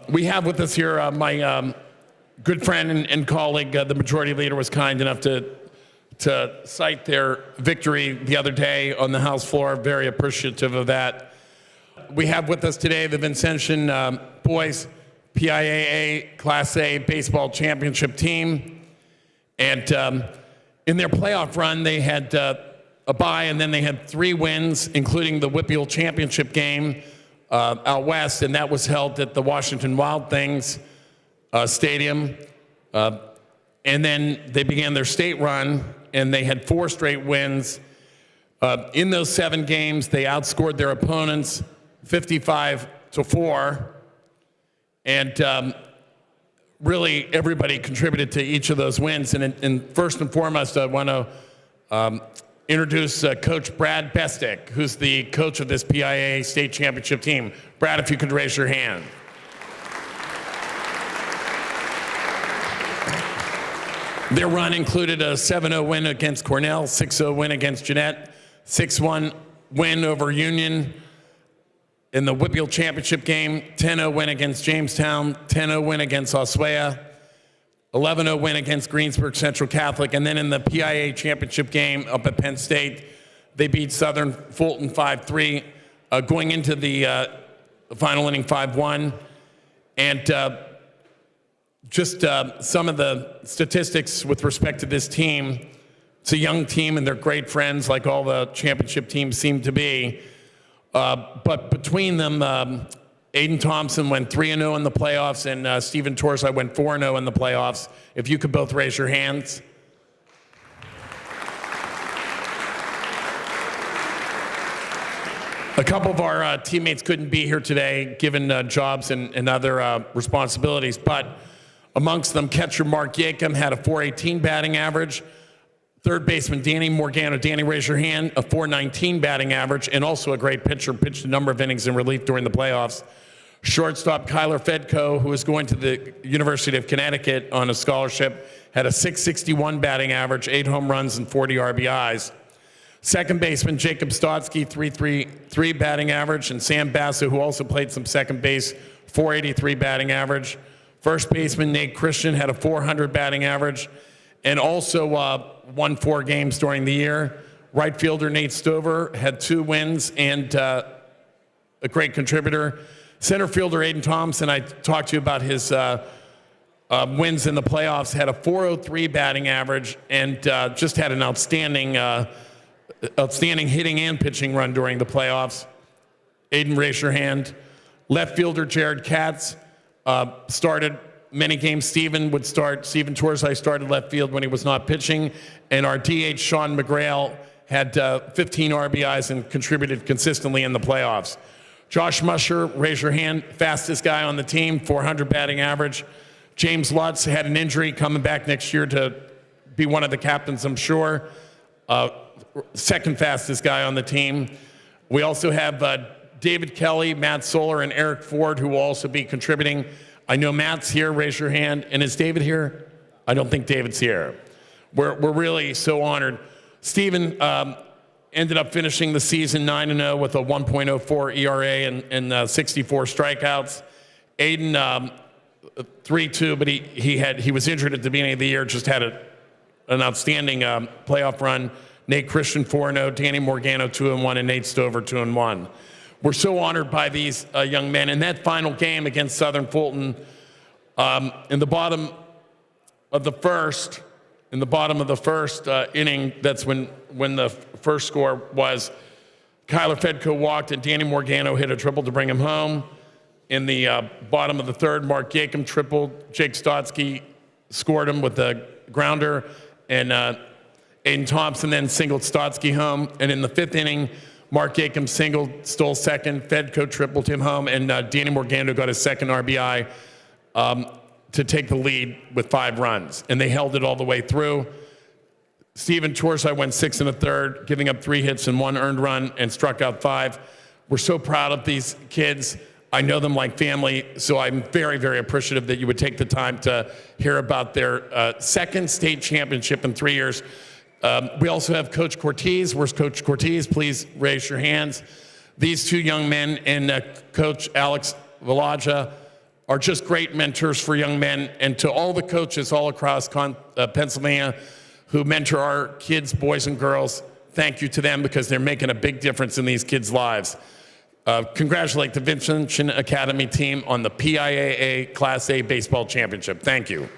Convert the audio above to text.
We have with us here my good friend and colleague, the majority leader, was kind enough to cite their victory the other day on the House floor. Very appreciative of that. We have with us today the Vincentian boys PIAA Class A baseball championship team. And in their playoff run, they had a bye, and then they had 3 wins, including the Whitfield championship game out west, and that was held at the Washington Wild Things Stadium. And then they began their state run, and they had 4 straight wins. In those 7 games, they outscored their opponents 55-4. And really, everybody contributed to each of those wins. And first and foremost, I want to introduce Coach Brad Bestick, who's the coach of this PIAA state championship team. Brad, if you could raise your hand. Their run included a 7-0 win against Cornell, 6-0 win against Jeanette, 6-1 win over Union in the Whitfield championship game, 10-0 win against Jamestown, 10-0 win against Oswego, 11-0 win against Greensburg Central Catholic, and then in the PIAA championship game up at Penn State, they beat Southern Fulton 5-3, going into the final inning 5-1. And just some of the statistics with respect to this team. It's a young team, and they're great friends, like all the championship teams seem to be. But between them, Aiden Thompson went 3-0 in the playoffs, and Stephen Turzai went 4-0 in the playoffs. If you could both raise your hands. A couple of our teammates couldn't be here today, given jobs and other responsibilities, but amongst them, catcher Mark Yakem had a .418 batting average. Third baseman Danny Morgano. Danny, raise your hand. A .419 batting average, and also a great pitcher, pitched a number of innings in relief during the playoffs. Shortstop Kyler Fedko, who is going to the University of Connecticut on a scholarship, had a .661 batting average, 8 home runs, and 40 RBIs. Second baseman Jacob Stotsky, .333 batting average, and Sam Basso, who also played some second base, .483 batting average. First baseman Nate Christian had a .400 batting average, and also won 4 games during the year. Right fielder Nate Stover had 2 wins and a great contributor. Center fielder Aiden Thompson, I talked to you about his wins in the playoffs, had a .403 batting average, and just had an outstanding hitting and pitching run during the playoffs. Aiden, raise your hand. Left fielder Jared Katz started many games. Stephen Turzai started left field when he was not pitching, and our DH Sean McGrail had 15 RBIs and contributed consistently in the playoffs. Josh Musher, raise your hand, fastest guy on the team, .400 batting average. James Lutz had an injury, coming back next year to be one of the captains, I'm sure. Second fastest guy on the team. We also have David Kelly, Matt Soler, and Eric Ford, who will also be contributing. I know Matt's here, raise your hand. And is David here? I don't think David's here. We're really so honored. Stephen ended up finishing the season 9-0 with a 1.04 ERA and 64 strikeouts. Aiden, 3-2, but he was injured at the beginning of the year, just had an outstanding playoff run. Nate Christian 4-0, Danny Morgano 2-1, and Nate Stover 2-1. We're so honored by these young men. In that final game against Southern Fulton, in the bottom of the first inning, that's when the first score was, Kyler Fedko walked and Danny Morgano hit a triple to bring him home. In the bottom of the third, Mark Yakem tripled. Jake Stotsky scored him with a grounder, and Aiden Thompson then singled Stotsky home. And in the 5th inning, Mark Yakem singled, stole second, Fedko tripled him home, and Danny Morgano got his second RBI to take the lead with 5 runs. And they held it all the way through. Stephen Turzai went 6 1/3, giving up 3 hits and 1 earned run, and struck out 5. We're so proud of these kids. I know them like family, so I'm very, very appreciative that you would take the time to hear about their second state championship in 3 years. We also have Coach Cortez. Where's Coach Cortez? Please raise your hands. These 2 young men and Coach Alex Valaja are just great mentors for young men. And to all the coaches all across Pennsylvania who mentor our kids, boys and girls, thank you to them because they're making a big difference in these kids' lives. Congratulate the Vincentian Academy team on the PIAA Class A Baseball Championship. Thank you.